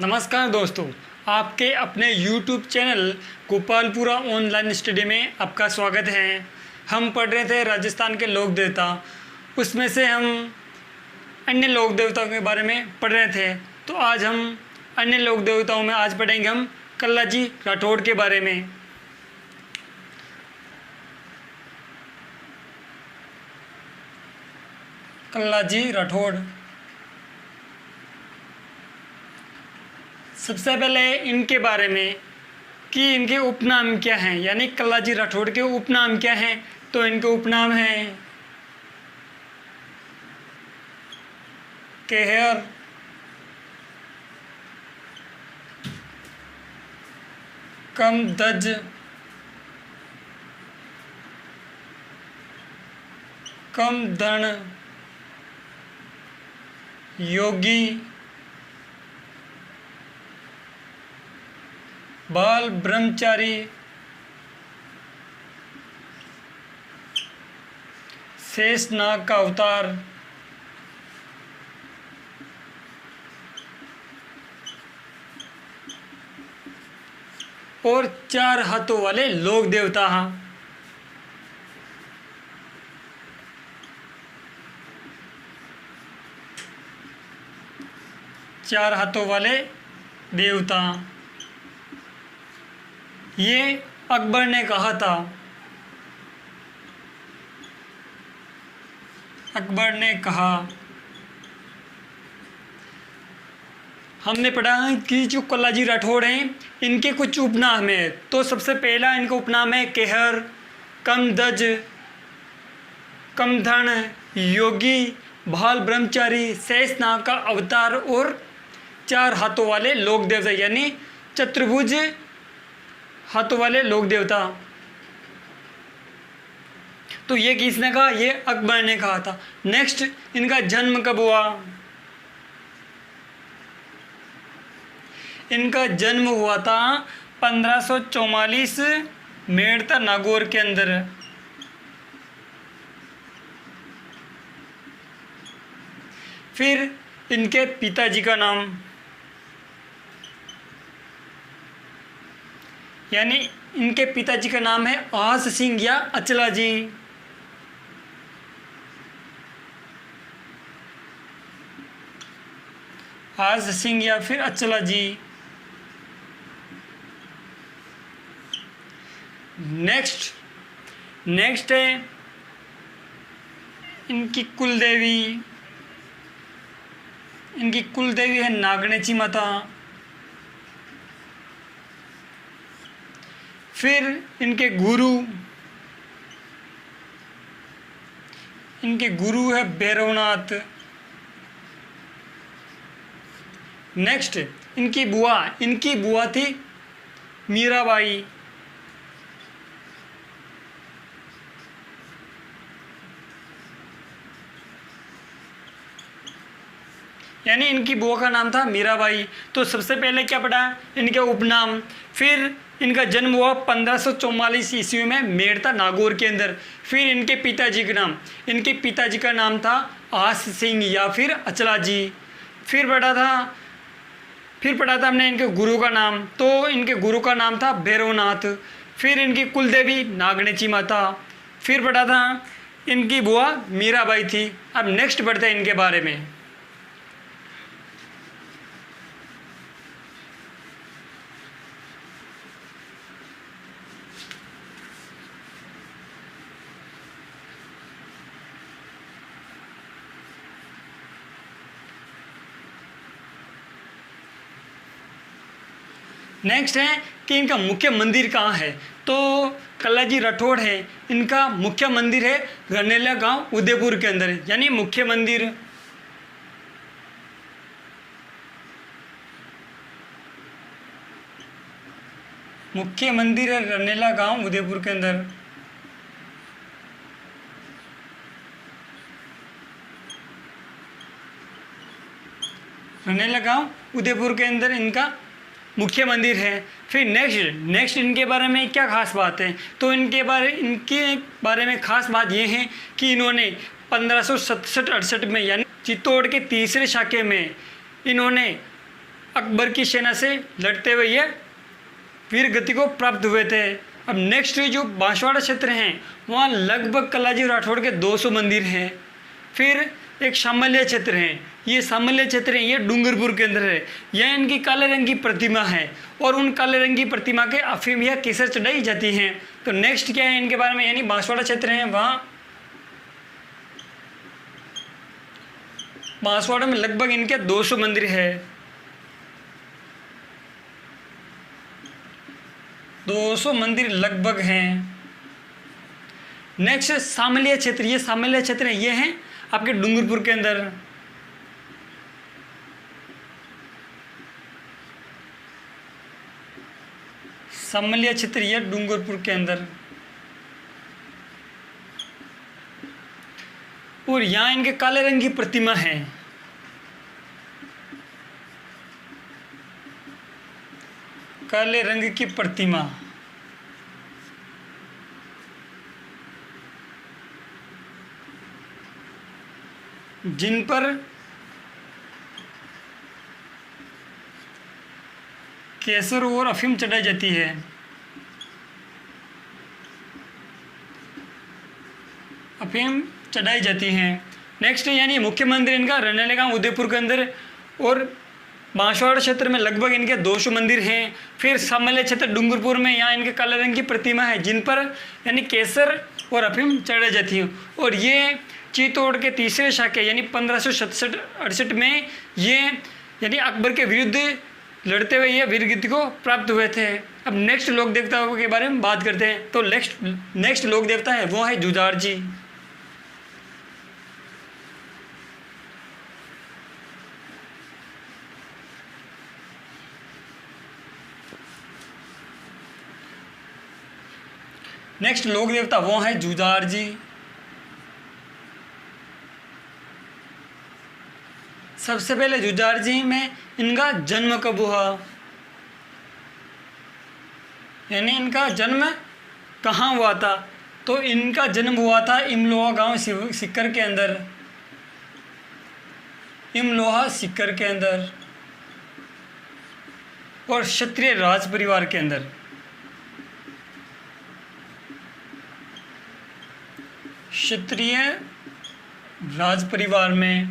नमस्कार दोस्तों, आपके अपने YouTube channel Gopalpura online study में आपका स्वागत है। हम पढ़ रहे थे राजस्थान के लोक देवता, उसमें से हम अन्य लोक देवताओं के बारे में पढ़ रहे थे। तो आज हम अन्य लोक देवताओं में आज पढ़ेंगे हम कल्लाजी राठौड़ के बारे में। कल्लाजी राठौड़, सबसे पहले इनके बारे में कि इनके उपनाम क्या हैं, यानी कल्लाजी राठौड़ के उपनाम क्या हैं। तो इनके उपनाम हैं केहर, कमदज, कमधन, योगी, बाल ब्रह्मचारी, शेषनाग का अवतार, और 4 हाथों वाले लोक देवता। 4 हाथों वाले देवता ये अकबर ने कहा था। अकबर ने कहा, हमने पढ़ा कि जो कल्लाजी राठौड़ हैं इनके कुछ उपनाम हैं। तो सबसे पहला इनका उपनाम है केहर, कमदज, कमधन, योगी, भाल ब्रह्मचारी, शेषनाग का अवतार और 4 हाथों वाले लोक देवता, यानी चतुर्भुज हाथों वाले लोक देवता। तो ये किसने कहा? ये अकबर ने कहा था। नेक्स्ट, इनका जन्म कब हुआ? इनका जन्म हुआ था 1544 मेड़ता नागौर के अंदर। फिर इनके पिताजी का नाम, यानी इनके पिताजी का नाम है आस सिंह या अचला जी। आस सिंह या फिर अचला जी। नेक्स्ट है इनकी कुलदेवी। इनकी कुलदेवी है नागणेची माता। फिर इनके गुरु है भैरवनाथ। नेक्स्ट, इनकी बुआ थी मीराबाई। यानी इनकी बुआ का नाम था मीराबाई। तो सबसे पहले क्या पढ़ा? इनके उपनाम। फिर इनका जन्म हुआ 1544 ईस्वी में मेड़ता नागौर के अंदर। फिर इनके पिताजी का नाम, इनके पिताजी का नाम था आस सिंह या फिर अचला जी। फिर पढ़ा था हमने इनके गुरु का नाम। तो इनके गुरु का नाम था भैरवनाथ। फिर इनकी कुलदेवी नागणेची माता। फिर पढ़ा था इनकी बुआ मीराबाई थी। अब नेक्स्ट पढ़ते हैं इनके बारे में। नेक्स्ट है कि इनका मुख्य मंदिर कहाँ है। तो कल्लाजी राठौड़ है, इनका मुख्य मंदिर है रनेला गांव उदयपुर के अंदर। यानी मुख्य मंदिर है रनेला गांव उदयपुर के अंदर। रनेला गांव उदयपुर के अंदर इनका मुख्य मंदिर है। फिर नेक्स्ट इनके बारे में क्या खास बात है? तो इनके बारे में खास बात यह है कि इन्होंने 1567-68 में यानी चित्तौड़ के तीसरे शाखे में इन्होंने अकबर की सेना से लड़ते हुए ये वीर गति को प्राप्त हुए थे। अब नेक्स्ट जो बांसवाड़ा क्षेत्र हैं वहाँ लगभग कलाजी राठौड़ के 200 मंदिर हैं। फिर एक सामल्य क्षेत्र है, ये सामल्य क्षेत्र है, ये डूंगरपुर के अंदर है। यह इनकी काले रंग की प्रतिमा है और उन काले रंग की प्रतिमा के अफीम या केसर चढ़ाई जाती हैं। तो नेक्स्ट क्या है इनके बारे में, यानी बांसवाड़ा क्षेत्र है, वहाँ बांसवाड़ा में लगभग इनके 200 मंदिर है। 200 मंदिर लगभग हैं। नेक्स्ट सामल्य क्षेत्र, ये सामल्य क्षेत्र है, ये है आपके डूंगरपुर के अंदर। सामल्य क्षेत्र ये डूंगरपुर के अंदर, और यहाँ इनके काले रंग की प्रतिमा है। काले रंग की प्रतिमा, जिन पर केसर और अफीम चढ़ाई जाती है। अफीम चढ़ाई जाती हैं। नेक्स्ट यानी मुख्य मंदिर इनका रनेलेगांव उदयपुर के अंदर, और बांसवाड़ा क्षेत्र में लगभग इनके 200 मंदिर हैं। फिर सामल्य क्षेत्र डूंगरपुर में, यहाँ इनके काले रंग की प्रतिमा है जिन पर यानी केसर और अफीम चढ़ाई जाती है। और ये चित्तौड़ के तीसरे शाखे यानी 1567-68 में ये यानी अकबर के विरुद्ध लड़ते हुए ये वीरगति को प्राप्त हुए थे। अब नेक्स्ट लोक देवताओं के बारे में बात करते हैं। तो नेक्स्ट लोक देवता है वो है जुझार जी। नेक्स्ट लोक देवता वो है जुझार जी। सबसे पहले जुझार जी में इनका जन्म कब हुआ, यानी इनका जन्म कहाँ हुआ था। तो इनका जन्म हुआ था इमलोहा गांव सिक्कर के अंदर। इमलोहा सिक्कर के अंदर और क्षत्रिय राज परिवार के अंदर। क्षत्रिय राज परिवार में।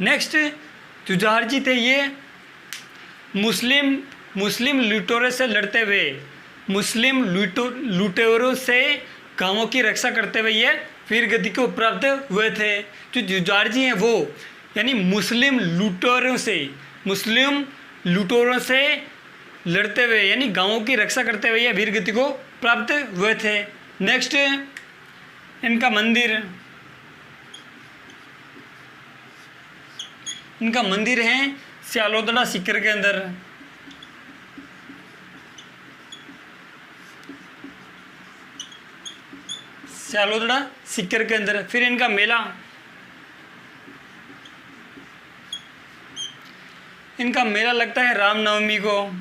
नेक्स्ट जुझार जी थे ये मुस्लिम लुटेरों से लड़ते हुए, मुस्लिम लुटेरों से गांवों की रक्षा करते हुए ये वीर गति को प्राप्त हुए थे। जो जुझार जी हैं वो यानी मुस्लिम लुटेरों से लड़ते हुए यानी गांवों की रक्षा करते हुए ये वीर गति को प्राप्त हुए थे। नेक्स्ट इनका मंदिर है स्यालोदड़ा सिक्कर के अंदर। स्यालोदड़ा सिक्कर के अंदर। फिर इनका मेला, इनका मेला लगता है रामनवमी को।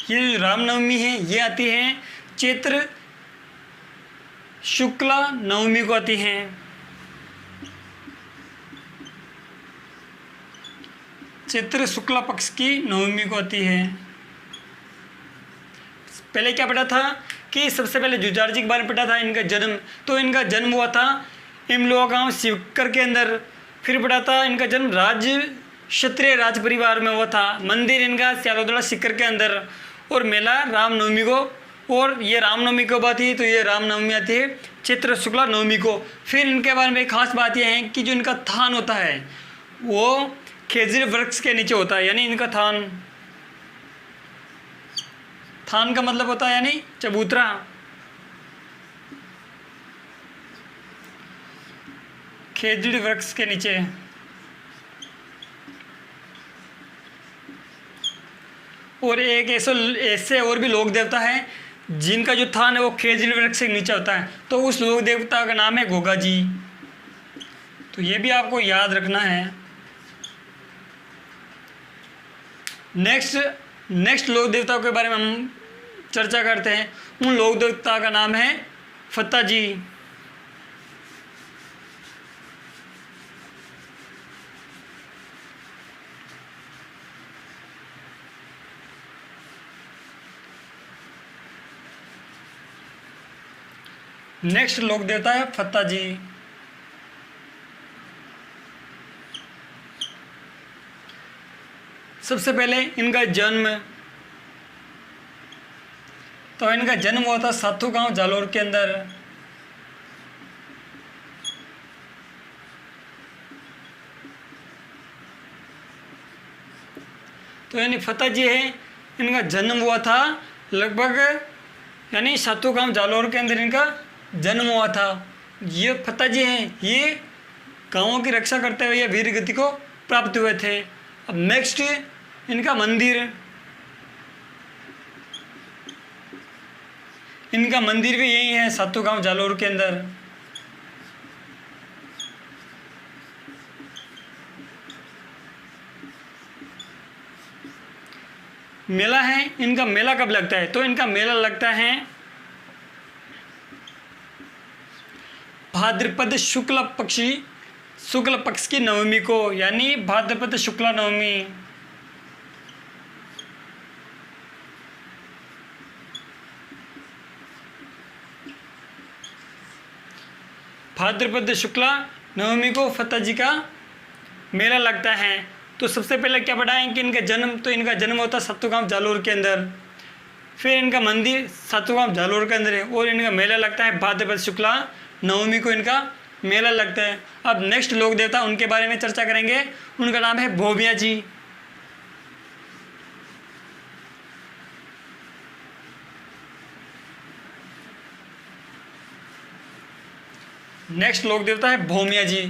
ये जो रामनवमी है ये आती है चैत्र शुक्ला नवमी को आती हैं। चैत्र शुक्ला पक्ष की नवमी को आती है। पहले क्या पढ़ा था कि सबसे पहले जुझार जी के बारे में पढ़ा था इनका जन्म। तो इनका जन्म हुआ था इमलोहा गांव सिक्कर के अंदर। फिर पढ़ा था इनका जन्म क्षत्रिय राज परिवार में हुआ था। मंदिर इनका स्यालोदड़ा सिक्कर के अंदर, और मेला रामनवमी को। और ये रामनवमी कब आती है, तो ये रामनवमी आती है चैत्र शुक्ला नवमी को। फिर इनके बारे में एक खास बात यह है कि जो इनका थान होता है वो खेजड़ी वृक्ष के नीचे होता है। यानी इनका थान का मतलब होता है यानी चबूतरा। खेजड़ी वृक्ष के नीचे। और एक ऐसे और भी लोक देवता है जिनका जो थान है वो खेजड़ी वृक्ष के नीचे होता है। तो उस लोक देवता का नाम है गोगा जी। तो ये भी आपको याद रखना है। नेक्स्ट लोक देवताओं के बारे में हम चर्चा करते हैं। उन लोक देवता का नाम है फत्ता जी। नेक्स्ट लोक देवता है फत्ता जी। सबसे पहले इनका जन्म, तो इनका जन्म हुआ था साथू गांव जालोर के अंदर। तो यानी फत्ता जी है, इनका जन्म हुआ था लगभग यानी सातू गांव जालोर के अंदर इनका जन्म हुआ था। ये फत्ता जी हैं, ये गांवों की रक्षा करते हुए ये वीर गति को प्राप्त हुए थे। अब नेक्स्ट इनका मंदिर, इनका मंदिर भी यही है सातू गांव जालोर के अंदर। मेला है, इनका मेला कब लगता है? तो इनका मेला लगता है भाद्रपद शुक्ल पक्ष की नवमी को, यानी भाद्रपद शुक्ला नवमी। भाद्रपद शुक्ला नवमी को फत्ता जी का मेला लगता है। तो सबसे पहले क्या बताएं कि इनका जन्म, तो इनका जन्म होता है सातूगांव जालोर के अंदर। फिर इनका मंदिर सातूगांव जालोर के अंदर है और इनका मेला लगता है भाद्रपद शुक्ला नवमी को इनका मेला लगता है। अब नेक्स्ट लोक देवता, उनके बारे में चर्चा करेंगे। उनका नाम है भोमिया जी। नेक्स्ट लोक देवता है भोमिया जी।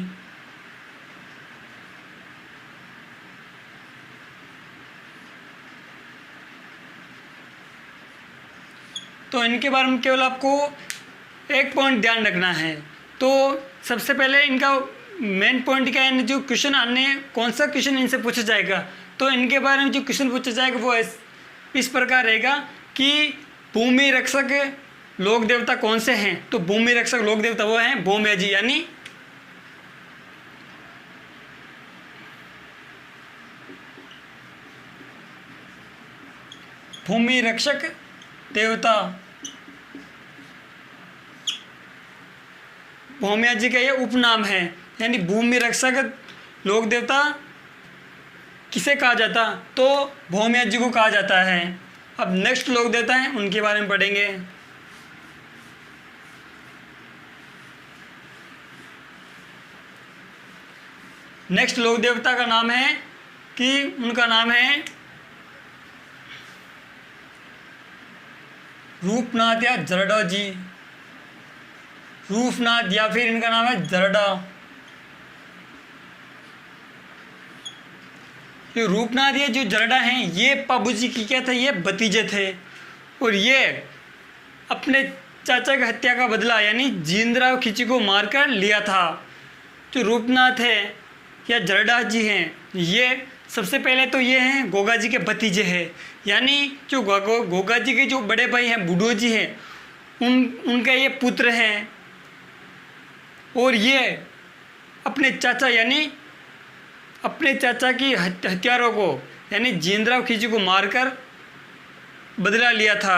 तो इनके बारे में केवल आपको एक पॉइंट ध्यान रखना है। तो सबसे पहले इनका मेन पॉइंट क्या है, जो क्वेश्चन आने, कौन सा क्वेश्चन इनसे पूछा जाएगा। तो इनके बारे में जो क्वेश्चन पूछा जाएगा वो इस प्रकार रहेगा कि भूमि रक्षक लोक देवता कौन से हैं। तो भूमि रक्षक लोक देवता वो हैं भोमिया जी, यानी भूमि रक्षक देवता भोमिया जी का ये उपनाम है। यानी भूमि रक्षक लोक देवता किसे कहा जाता, तो भोमिया जी को कहा जाता है। अब नेक्स्ट लोक देवता हैं, उनके बारे में पढ़ेंगे। नेक्स्ट लोक देवता का नाम है कि उनका नाम है रूपनाथ या जरडा जी। रूपनाथ या फिर इनका नाम है जरडा। ये रूपनाथ ये जो जरडा हैं, ये पाबू जी की क्या थे, ये भतीजे थे और ये अपने चाचा की हत्या का बदला यानी जींदराव खिची को मारकर लिया था। जो रूपनाथ है या जरडा जी हैं, ये सबसे पहले तो ये हैं गोगा जी के भतीजे हैं। यानी जो गोगा जी के जो बड़े भाई हैं बूढ़ो जी हैं, उनका ये पुत्र हैं और ये अपने चाचा यानी अपने चाचा की हत्यारों को यानी जींदराव खिची को मारकर बदला लिया था।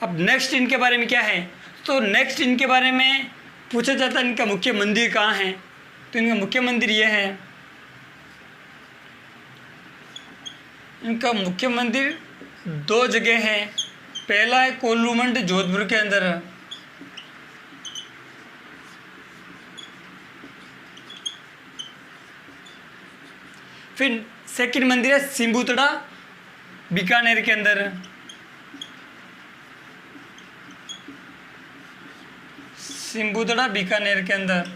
अब नेक्स्ट इनके बारे में क्या है, तो नेक्स्ट इनके बारे में पूछा जाता है इनका मुख्य मंदिर कहाँ है। तो इनका मुख्य मंदिर ये है, इनका मुख्य मंदिर दो जगह है। पहला है कोल्लूमंड जोधपुर के अंदर, फिर सेकंड मंदिर है सिंबुतड़ा बीकानेर के अंदर। सिंबुतड़ा बीकानेर के अंदर।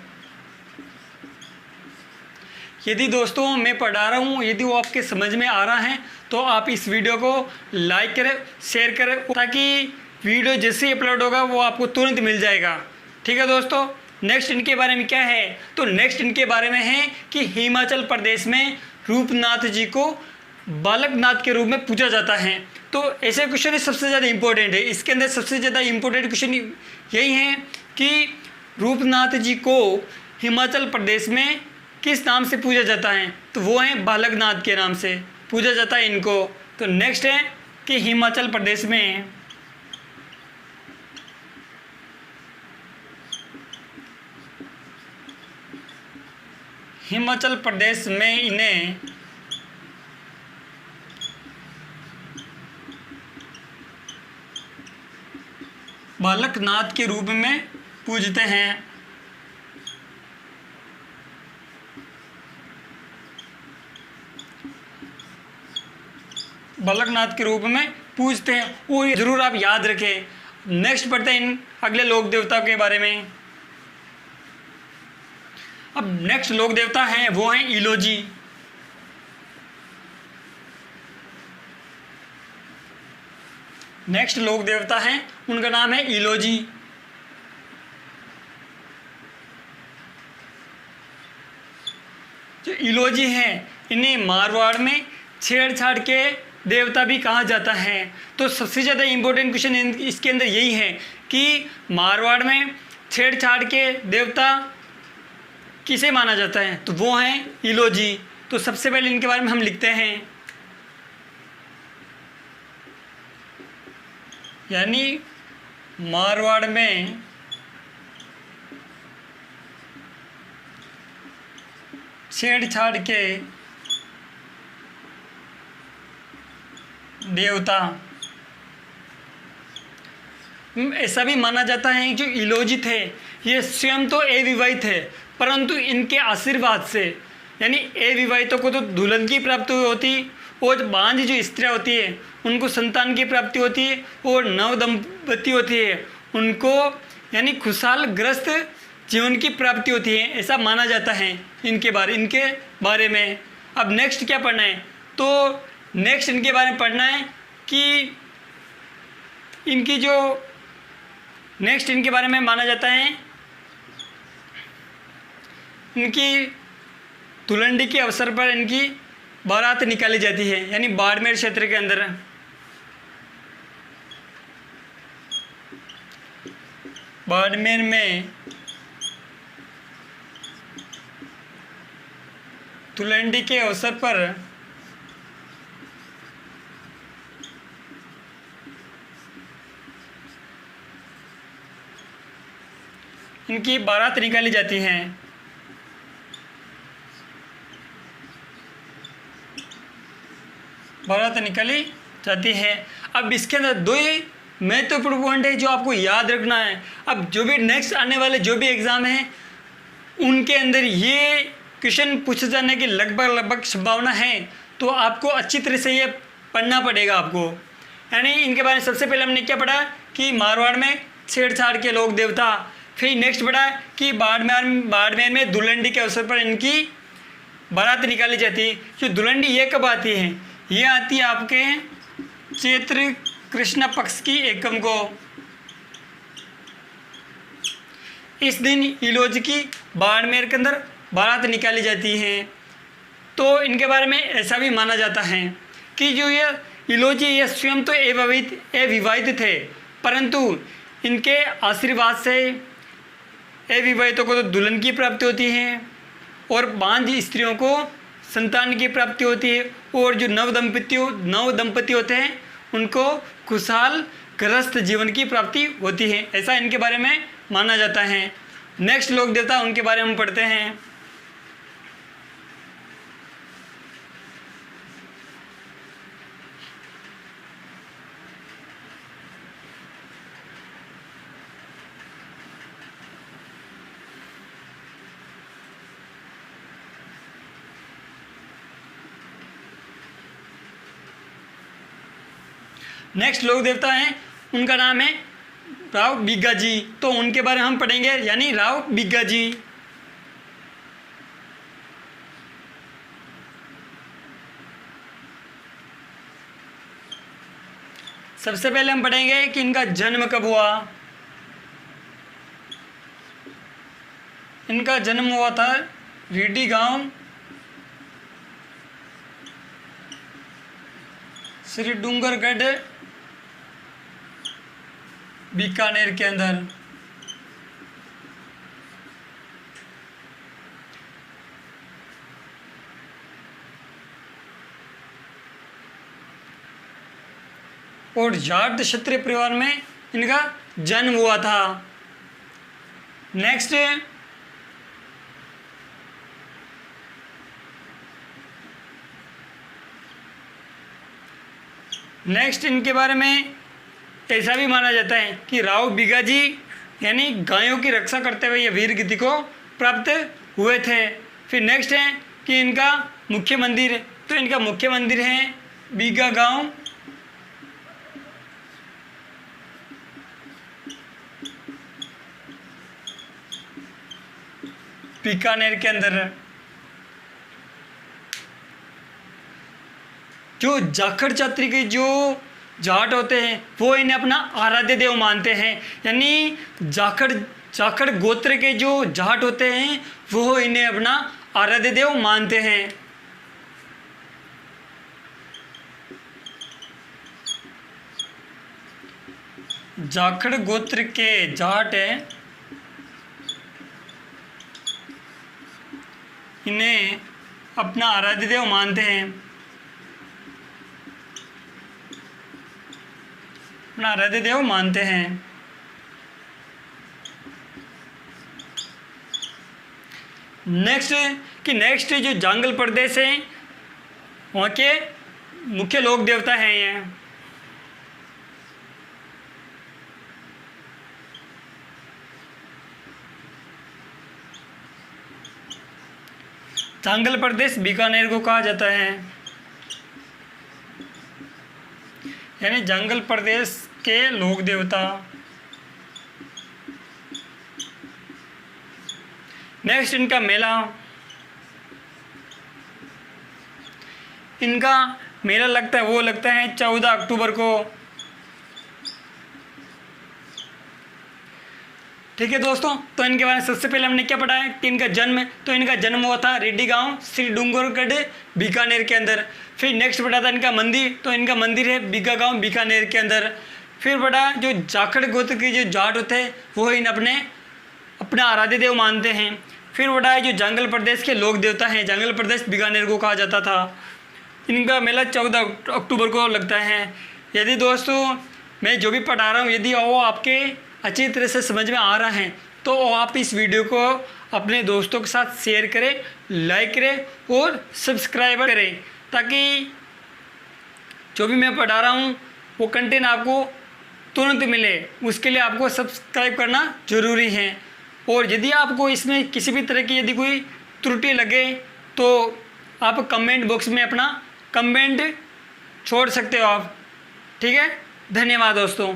यदि दोस्तों मैं पढ़ा रहा हूँ, यदि वो आपके समझ में आ रहा है तो आप इस वीडियो को लाइक करें, शेयर करें, ताकि वीडियो जैसे ही अपलोड होगा वो आपको तुरंत मिल जाएगा। ठीक है दोस्तों। नेक्स्ट इनके बारे में क्या है, तो नेक्स्ट इनके बारे में है कि हिमाचल प्रदेश में रूपनाथ जी को बालकनाथ के रूप में पूजा जाता है। तो ऐसे क्वेश्चन सबसे ज़्यादा इम्पोर्टेंट है। इसके अंदर सबसे ज़्यादा इम्पोर्टेंट क्वेश्चन यही है कि रूपनाथ जी को हिमाचल प्रदेश में किस नाम से पूजा जाता है, तो वो है बालकनाथ के नाम से पूजा जाता है इनको। तो नेक्स्ट है कि हिमाचल प्रदेश में इन्हें बालकनाथ के रूप में पूजते हैं। बालकनाथ के रूप में पूजते हैं और ज़रूर आप याद रखें। नेक्स्ट पढ़ते हैं इन अगले लोक देवता के बारे में। अब नेक्स्ट लोक देवता हैं वो हैं इलोजी। नेक्स्ट लोक देवता हैं उनका नाम है इलोजी। जो इलोजी हैं इन्हें मारवाड़ में छेड़छाड़ के देवता भी कहा जाता है। तो सबसे ज़्यादा इम्पोर्टेंट क्वेश्चन इसके अंदर यही है कि मारवाड़ में छेड़छाड़ के देवता किसे माना जाता है, तो वो हैं इलोजी। तो सबसे पहले इनके बारे में हम लिखते हैं, यानी मारवाड़ में छेड़छाड़ के देवता। ऐसा भी माना जाता है कि जो इलोजी थे ये स्वयं तो अविवाहित थे, परंतु इनके आशीर्वाद से, यानी अविवाहितों को तो दुल्हन की प्राप्ति होती और बांझ जो स्त्रियाँ होती है उनको संतान की प्राप्ति होती है और नव दंपति होती है उनको यानी खुशहाल ग्रस्त जीवन की प्राप्ति होती है। ऐसा माना जाता है इनके बारे में। अब नेक्स्ट क्या पढ़ना है, तो नेक्स्ट इनके बारे में पढ़ना है कि इनकी जो नेक्स्ट इनके बारे में माना जाता है इनकी धुलंडी के अवसर पर इनकी बारात निकाली जाती है, यानी बाड़मेर क्षेत्र के अंदर। बाड़मेर में धुलंडी के अवसर पर इनकी बारात निकाली जाती है। बारात निकाली जाती है। अब इसके अंदर दो ही महत्वपूर्ण पॉइंट है जो आपको याद रखना है। अब जो भी नेक्स्ट आने वाले जो भी एग्ज़ाम हैं उनके अंदर ये क्वेश्चन पूछे जाने की लगभग संभावना है, तो आपको अच्छी तरह से ये पढ़ना पड़ेगा आपको। यानी इनके बारे में सबसे पहले हमने क्या पढ़ा कि मारवाड़ में छेड़छाड़ के लोक देवता, फिर नेक्स्ट पढ़ा कि बाड़मेर में दुलंडी के अवसर पर इनकी बारात निकाली जाती है। जो दुलंडी ये कब आती है, ये आती है आपके चैत्र कृष्ण पक्ष की एकम को। इस दिन इलोजी की बाड़मेर के अंदर बारात निकाली जाती है। तो इनके बारे में ऐसा भी माना जाता है कि जो ये इलोजी ये स्वयं तो अविवाहित थे, परंतु इनके आशीर्वाद से अविवाहितों को तो दुल्हन की प्राप्ति होती है और बांझ स्त्रियों को संतान की प्राप्ति होती है, और जो नव दंपति होते हैं उनको खुशहाल ग्रस्त जीवन की प्राप्ति होती है। ऐसा इनके बारे में माना जाता है। नेक्स्ट लोक देवता उनके बारे में हम पढ़ते हैं। नेक्स्ट लोक देवता हैं उनका नाम है राव बिग्गा जी। तो उनके बारे में हम पढ़ेंगे, यानी राव बिग्गा जी। सबसे पहले हम पढ़ेंगे कि इनका जन्म कब हुआ। इनका जन्म हुआ था रीडी गांव श्री डूंगरगढ़ बीकानेर के अंदर। और जाट क्षत्रिय परिवार में इनका जन्म हुआ था। नेक्स्ट नेक्स्ट इनके बारे में ऐसा भी माना जाता है कि राव बिगाजी यानी गायों की रक्षा करते हुए ये वीर गति को प्राप्त हुए थे। फिर नेक्स्ट है कि इनका मुख्य मंदिर, तो इनका मुख्य मंदिर है बीगा गांव, बीकानेर के अंदर। जो जाखड़ जाति के जो जाट होते हैं वो इन्हें अपना आराध्य देव मानते हैं, यानी जाखड़ गोत्र के जो जाट होते हैं वो इन्हें अपना आराध्य देव मानते हैं। जाखड़ गोत्र के जाट हैं, इन्हें अपना आराध्य देव मानते हैं, अपना आराध्य देव मानते हैं। नेक्स्ट जो जंगल प्रदेश है वहाँ के मुख्य लोक देवता हैं ये। जंगल प्रदेश बीकानेर को कहा जाता है, यानी जंगल प्रदेश के लोक देवता। नेक्स्ट इनका मेला, इनका मेला लगता है वो लगता है 14 अक्टूबर को। ठीक है दोस्तों, तो इनके बारे में सबसे पहले हमने क्या पढ़ा है कि इनका जन्म हुआ था रेड्डी गांव श्री डूंगरगढ़ बीकानेर के अंदर। फिर नेक्स्ट पढ़ा था इनका मंदिर, तो इनका मंदिर है बीगा गांव बीकानेर के अंदर। फिर पढ़ा जो जाखड़ गोत्र के जो जाट होते हैं वो इन अपना आराध्य देव मानते हैं। फिर पढ़ा है जो जंगल प्रदेश के लोक देवता हैं, जंगल प्रदेश बीकानेर को कहा जाता था। इनका मेला 14 अक्टूबर को लगता है। यदि दोस्तों मैं जो भी पढ़ा रहा हूँ यदि वो आपके अच्छी तरह से समझ में आ रहा है तो आप इस वीडियो को अपने दोस्तों के साथ शेयर करें, लाइक करें और सब्सक्राइब करें, ताकि जो भी मैं पढ़ा रहा हूँ वो कंटेंट आपको तुरंत मिले। उसके लिए आपको सब्सक्राइब करना ज़रूरी है। और यदि आपको इसमें किसी भी तरह की यदि कोई त्रुटि लगे तो आप कमेंट बॉक्स में अपना कमेंट छोड़ सकते हो आप। ठीक है, धन्यवाद दोस्तों।